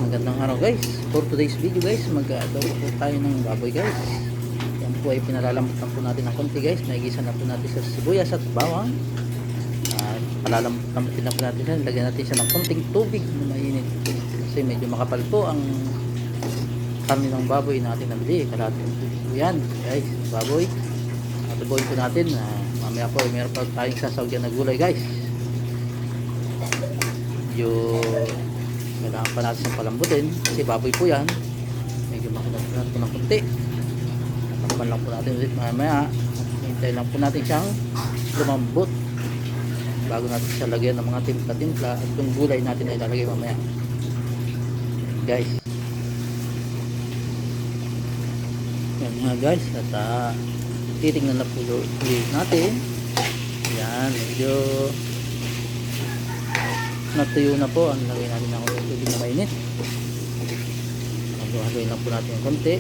Magandang araw guys. For today's video guys, mag-adobo po tayo ng baboy guys. Yan po ay pinalalamot lang po natin ng konti guys. Naigisa na po natin sa sibuyas at bawang. Palalamutin na po natin yan. Lagyan natin siya ng konting tubig na mainit. Kasi medyo makapal po ang karne ng baboy natin nabili. Kalating tubig po yan guys. Baboy. Adobohin po natin. Mamaya po meron pa tayong sasawagyan na gulay guys. Medyo kailangan pa natin siyang palambutin kasi baboy po yan. Medyo makinagpunan po ng kunti. Takpan lang po natin ulit mamaya. Hintay lang po natin siyang lumambot bago natin siya lagyan ng mga timpla-timpla at yung gulay natin ay ilalagay mamaya guys. Yan nga guys, at titignan na po ulit natin. Yan, medyo natuyo na po. Ang lagay natin ng tubig na mainit. Halo-haloyin lang po natin yung konti.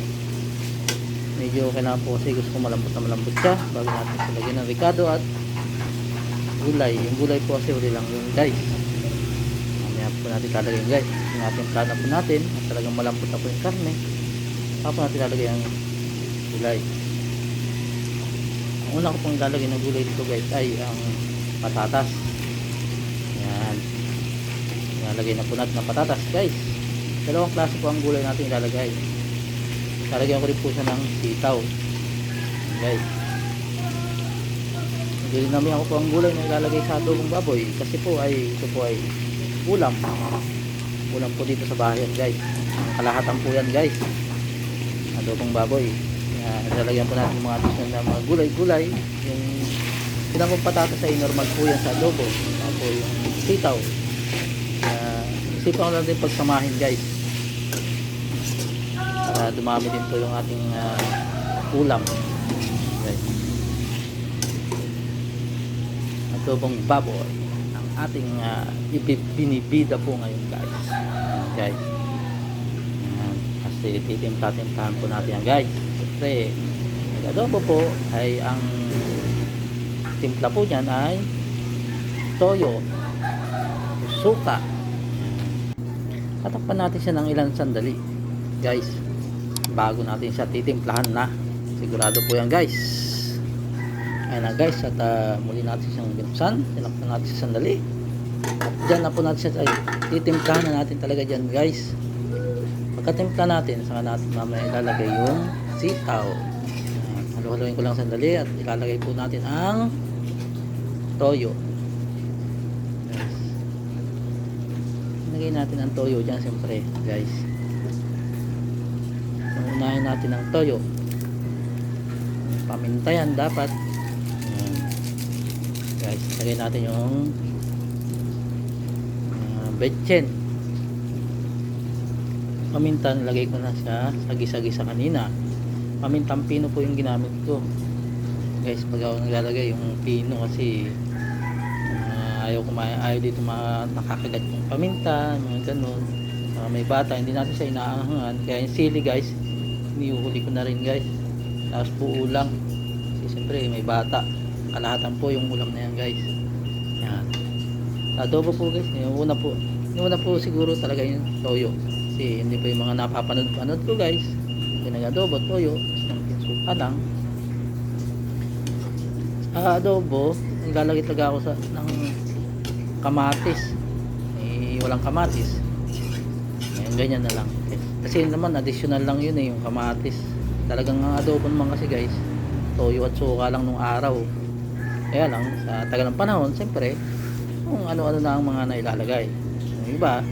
Medyo kailangan po kasi gusto ko malambot na malambot siya bago natin siya lagyan ng ricado at gulay. Yung gulay po kasi uli lang yun guys. Mamaya po natin lalagay guys. Yung ating plana po natin at talagang malambot na po yung karne. Tapos natin lalagay ang gulay. Ang una ko pong ilalagay ng gulay dito guys ay ang patatas. Yan. Ilalagay na po natin ng patatas guys. Dalawang klase po ang gulay natin ilalagay. Lalagyan ko rin po siya ng sitaw guys. Hindi namin ako po ang gulay na ilalagay sa adobong baboy kasi po ay ito po ay ulam po dito sa bahay guys. Ang kalahatan po yan guys, adobong baboy. Ilalagyan po natin mga additional na mga gulay-gulay. Yung pinakong patatas ay normal po yan sa adobo. Tapos yung sitaw isipan ko lang din pagsamahin guys para dumami din po yung ating ulam guys. Adobong baboy ang ating binibida po ngayon guys. Kasi titimta-timtahan po natin yan guys. Siyempre adobo po ay ang timpla po dyan ay toyo, suka. Tatakpan natin siya ng ilang sandali guys bago natin siya titimplahan na. Sigurado po yan guys. Ayan na guys, at muli natin siyang binuksan. Tinakpan natin siya sandali. Diyan na po natin siya titimplahan na natin talaga dyan guys. Pagkatimpla natin, saka natin mamaya ilalagay yung sitaw. Halo-haloin ko lang sandali at ilalagay po natin ang toyo. Ilagay natin ang toyo dyan siyempre guys. Unahin natin ang toyo. Paminta yan dapat. Guys, ilagay natin yung betchen. Paminta, nilagay ko na siya sa gisa-gisa kanina. Pamintang pino po yung ginamit ko guys pag ako naglalagay yung pino kasi ayaw dito nakakagat yung paminta, mga ganun. May bata, hindi natin siya inaahangan. Kaya yung sili guys, iniuhuli ko na rin guys. Tapos buo lang. Kasi siyempre may bata. Kalahatan po yung ulam na yan guys. Yan. Adobo po guys. Yung una po siguro talaga yung toyo. Kasi hindi po yung mga napapanood ko guys. Pinag-adobo, toyo. Tapos ng suka lang. Sa adobo, naglalagay talaga ako ng kamatis. Walang kamatis. Ngayon, ganyan na lang. Kasi naman additional lang yun yung kamatis. Talagang ang adobo naman kasi guys, toyo at suka lang nung araw. Kaya lang sa tagal ng panahon, siyempre kung ano-ano na ang mga nailalagay. Yung iba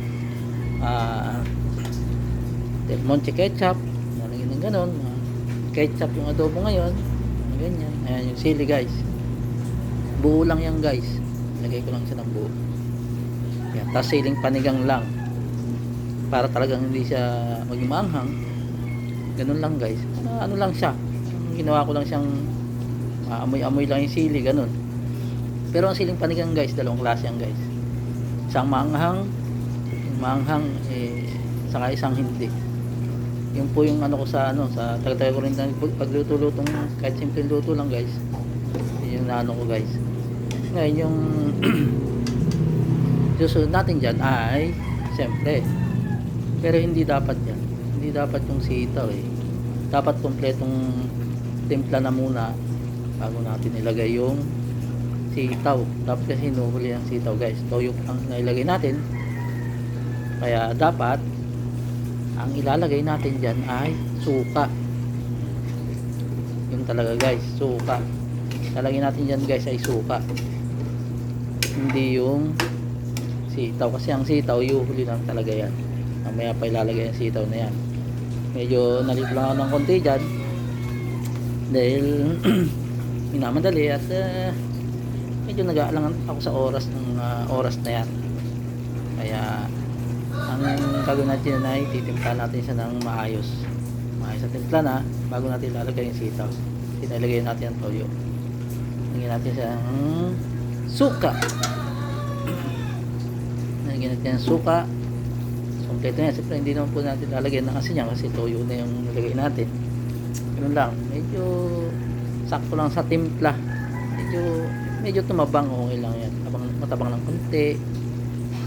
Del Monte ketchup, nalagyan ng ganon. Ketchup yung adobo ngayon, ganyan. Ayan yung sili guys, buo lang yan guys. Lagay ko lang siya ng buo. Yan, tapos siling panigang lang para talagang hindi siya maging maanghang. Ganun lang guys. Ano lang siya, ginawa ko lang siyang amoy-amoy lang yung sili, ganun. Pero ang siling panigang guys, dalawang klase yan guys. Isang maanghang saka isang hindi. Yung po yung ano ko sa tagal-tagal ko rin pagluto-lutong kahit simple luto lang guys. Yun yung naano ko guys. Ngayon yung susunod natin dyan ay siyempre Pero hindi dapat yan. Hindi dapat yung sitaw eh. Dapat kompletong timpla na muna bago natin ilagay yung sitaw. Dapat kasi hinuhuli ang sitaw guys. Toyo ang nailagay natin. Kaya dapat ang ilalagay natin dyan ay suka. Yun talaga guys, suka. Ilalagay natin dyan guys ay suka. Hindi yung sitaw. Kasi ang sitaw, yuhuli lang talaga yan. Mamaya pa ilalagay ang sitaw na yan. Medyo nalito lang ako ng konti dyan. Dahil minamadali at medyo nag-aalangan ako sa oras ng oras na yan. Kaya ang gagawin natin ay titimpla natin siya ng maayos sa timpla na bago natin ilalagay yung sitaw. Ilalagay natin ang toyo. Lagyan natin siya ng suka. Lagyan natin ang suka. Kompleto na yan. Siyempre hindi naman po natin lalagyan ng asin yan kasi toyo na yung nilagay natin. Ganun lang. Medyo sakto lang sa timpla. Medyo tumabang. Okay lang yan. Matabang ng konti.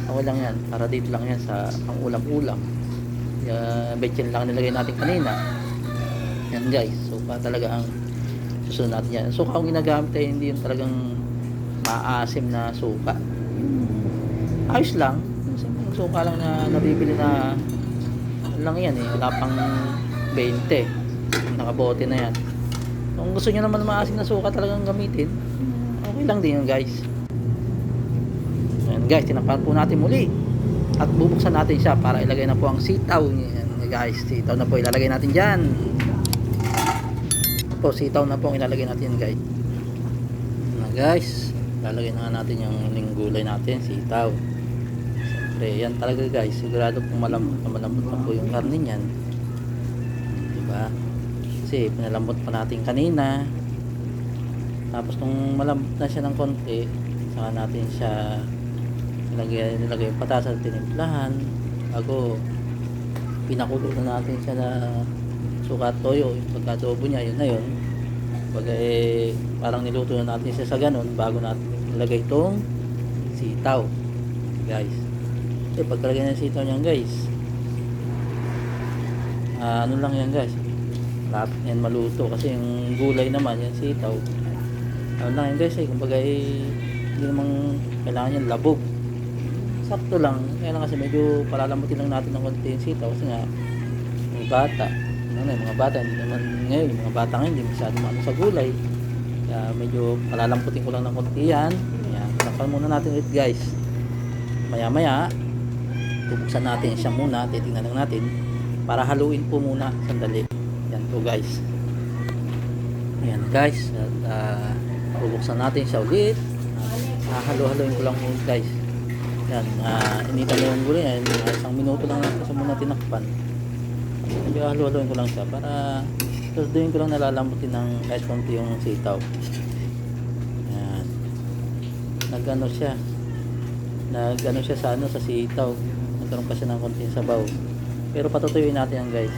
Okay lang yan. Para dito lang yan sa pang ulam-ulam. Betchin lang nilagay natin kanina. Yan guys. Suka talaga ang susunod natin yan. Suka ang ginagamit ay hindi yung talagang maasim na suka. Ayos lang. Yung suka lang na nabibili na lang yan eh. Wala pang 20. Nakabote na yan. Kung gusto nyo naman maasim na suka talagang gamitin, okay lang din yun guys. Ayan guys, tinapan po natin muli. At bubuksan natin siya para ilagay na po ang sitaw. Ayan guys, sitaw na po ilalagay natin dyan. Po, sitaw na po ang ilalagay natin guys. Ayan guys, ilalagay na natin yung gulay natin, sitaw. Siyempre, yan talaga guys. Sigurado pong malambot na po yung karne niyan. Diba? Kasi pinalambot pa natin kanina. Tapos nung malambot na siya ng konti, saka natin siya nilagay yung patas at tinimplahan bago pinakulo na natin siya na suka at toyo. Yung pagkadobo niya, yun na yun. Baga parang niluto na natin siya sa ganun bago natin ilagay itong sitaw guys. So pagkalagay ng sitaw niyan guys, ano lang yan guys, lapit yan maluto kasi yung gulay naman yung sitaw ano lang yan guys kumbaga hindi namang kailangan yan labog, sakto lang. Kaya lang kasi medyo palalambutin lang natin ng konti yung sitaw kasi nga yung bata mga bata hindi naman ngayon, yung mga bata ngayon hindi masyadong ano sa gulay, kaya medyo palalambutin ko lang ng konti yan. Ayan, takpan muna natin ulit guys. Maya maya bubuksan natin siya muna, titingnan lang natin para haluin po muna sandali. Yan po guys. Ayan guys, at bubuksan natin siya ulit. Halo-haloin ko lang po guys. Yan, initan na yung gulay yan. Isang minuto lang kasi muna tinakpan. Medyo halo-haloin ko lang siya para doon ko lang nalalambutin ng kahit konti yung sitaw. Yan. Nagano siya sa sa sitaw. Nagkaroon pa siya ng konti sabaw. Pero patutuyuin natin yan guys.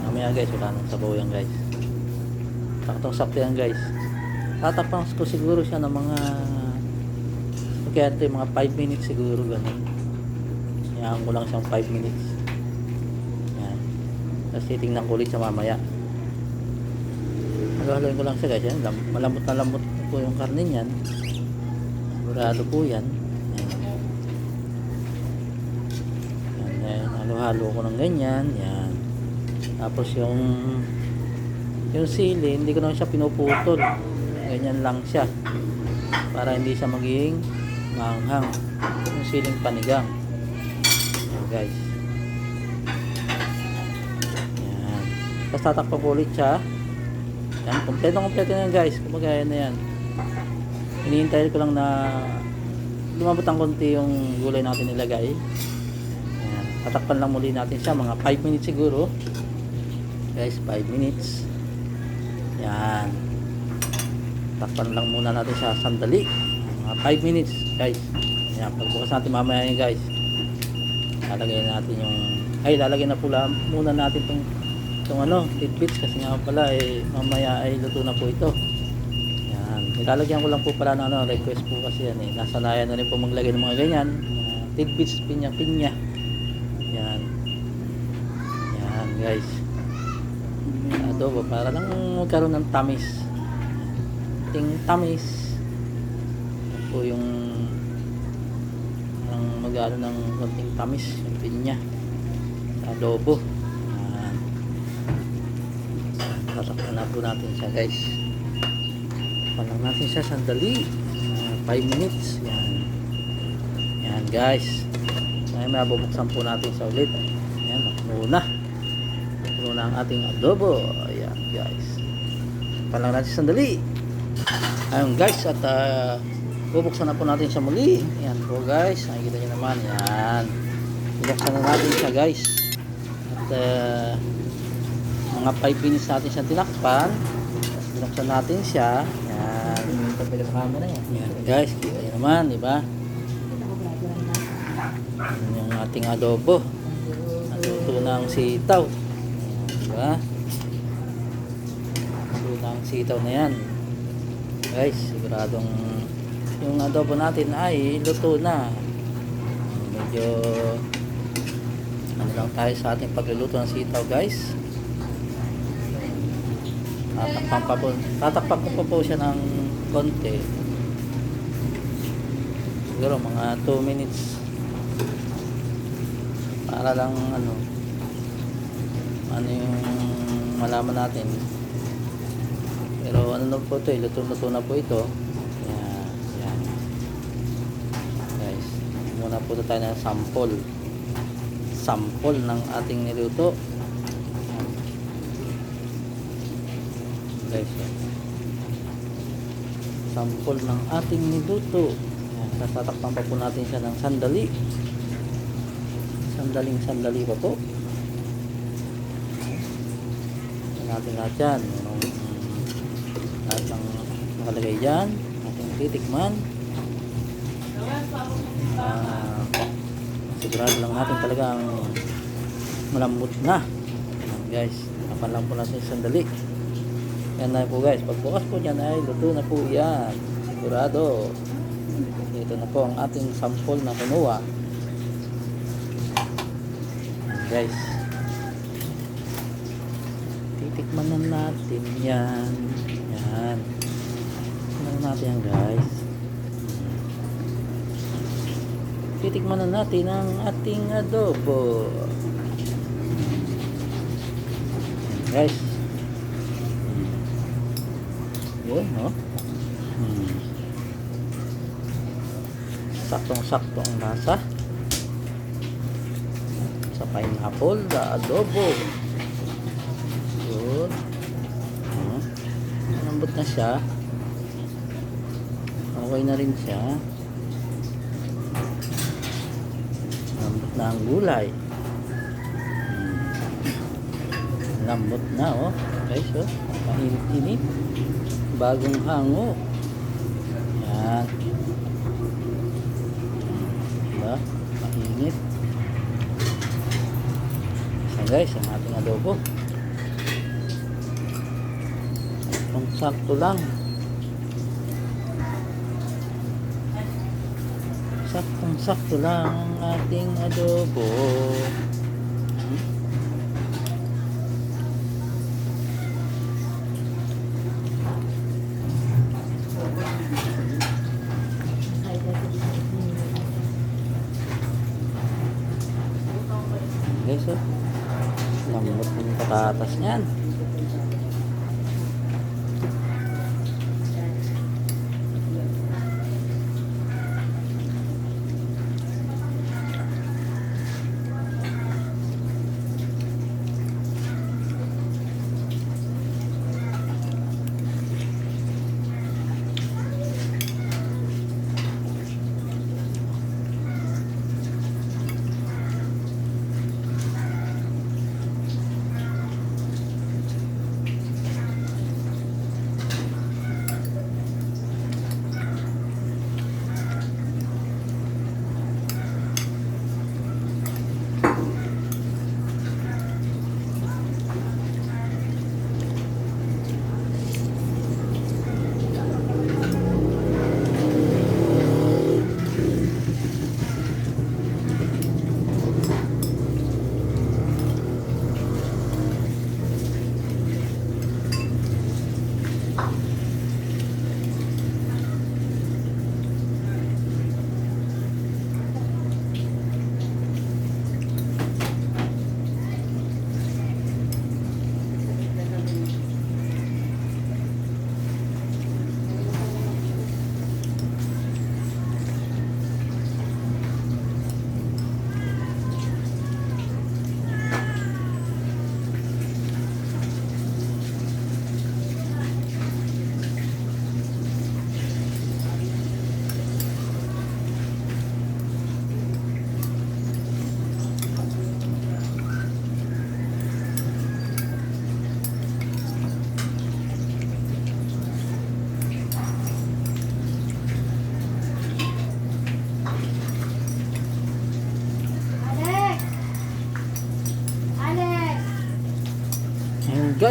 Mamaya guys, wala nang sabaw yan guys. Saktong-sakto yan guys. Tatapang ko siguro siya ng mga kaya ito mga 5 minutes siguro ganun. Iyahan ko lang siyang 5 minutes. Yan. Tapos titingnan ko ulit siya mamaya. Haluin ko lang siya guys. Yan. Malambot na lambot po yung karne niyan. Sigurado po yan. Yan. Halo-halo ko ng ganyan. Yan. Tapos yung sili, hindi ko naman siya pinuputol. Ganyan lang siya. Para hindi siya maging maanghang. Yung siling panigang. Yan guys. Yan. Tapos tatakpan ko ulit siya. Yan. Kompleto na yan guys. Kumbaga yan na yan. Hinihintay ko lang na lumabot ang konti yung gulay natin nilagay. Yan. Tatakpan lang muli natin siya. Mga 5 minutes siguro. Guys, 5 minutes. Yan. Takpan lang muna natin siya sandali. Mga 5 minutes guys. Ayan, pagbukas natin mamaya yun guys, lalagyan natin yung lalagyan na pula muna natin itong tidbits kasi nga pala mamaya ay luto na po ito. Ayan, ilalagyan ko lang po pala ng request po kasi yan nasanayan na rin po maglagay ng mga ganyan tidbits, pinya. Ayan, guys. Adobo para lang magkaroon ng tamis. Ting tamis. Yan po yung ang mag-ano ng konting tamis yung pinya sa adobo. Tatakpan na po natin siya guys. Palang natin siya sandali. 5 minutes. Yan guys. Ngayon mabubuksan po natin sa ulit. Yan, muna ang ating adobo. Ayan guys. Palang natin sandali. Ayun guys, at bubuksan na po natin siya muli. Yan po guys. Nakikita nyo naman. Yan. Bubuksan na natin siya guys. At mga 5 minutes natin siya tinakpan. Tapos binuksan natin siya. Yan. Yan guys, kita nyo naman, di ba? Yan yung ating adobo. Natuto ng sitaw. Yan, di ba? Natuto ng sitaw na yan. Guys, siguradong yung adobo natin ay luto na. Medyo ano lang tayo sa ating pagluluto ng sitaw guys. Tatakpan ko pa po siya ng konti. Siguro mga 2 minutes. Para lang ano yung malaman natin. Pero ano na po ito, luto na po ito. Yan. Guys, muna po tayo ng sample ng ating niluto. Guys, sample ng ating niluto. Tatakpan pa po natin siya ng sandali pa po. Natin lahat yan lahat ng nakalagay dyan ating titikman. Sigurado lang natin talaga ang malambot na. Guys, tapan lang po natin sandali. Yan na po guys, pagbukas po dyan ay luto na po yan, sigurado. Ito na po ang ating sample na kinuha guys. Titikman na natin yan. Titikman natin yan guys. Titikman na natin ang ating adobo guys. Yun, no? Saktong-sakto ang lasa sa pineapple na adobo. Yun. Malambot na siya. Okay na rin siya. Malambot na ang gulay. Malambot na, oh. Okay, so mainit-init. Bagong hango. Yan. Diba? Mainit. So guys, ang ating adobo. Sakto lang. Saktong-sakto lang ang ating adobo. Guys, oh. Lambot ng patatas niyan.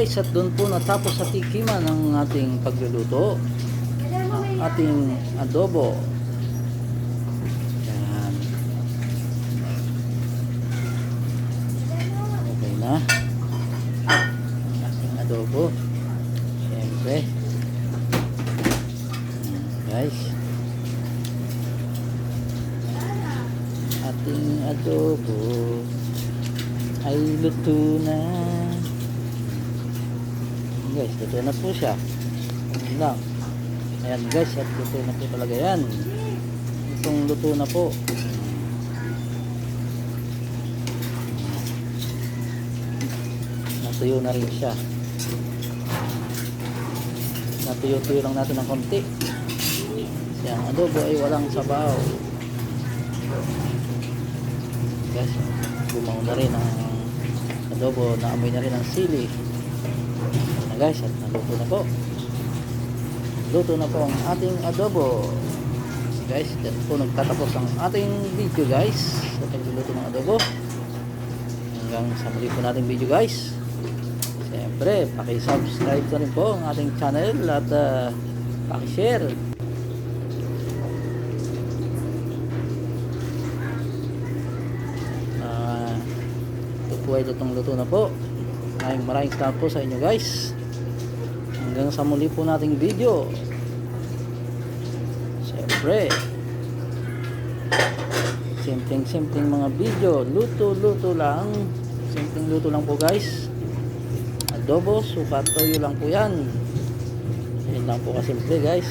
guys, at doon po natapos sa tikiman ng ating pagluluto. Ang ating adobo. Yan. Okay na. Ang ating adobo. Siyempre. Guys. Ating adobo ay luto na. Guys, luto na po siya. Ayan lang. Ayan guys, at luto na po talaga yan. Itong luto na po. Natuyo na rin siya. Natuyo-tuyo lang natin ng konti. Kasi ang adobo ay walang sabaw. Guys, bumaw na rin ang adobo, naamoy na rin ang sili. Ayan na guys, at naluto na po. Luto na po ang ating adobo. Guys, dyan po nagtatapos ang ating video guys sa pagluluto ng adobo. Hanggang sa muli po nating video guys. Siyempre, paki-subscribe na rin po ang ating channel at paki-share. Ito po ay lutong-luto na po. Maraming salamat po sa inyo guys. Hanggang sa muli po nating video. Siyempre, simpleng mga video, luto lang, simpleng luto lang po guys. Adobo, suka, toyo lang po yan. Yan lang po kasimple guys.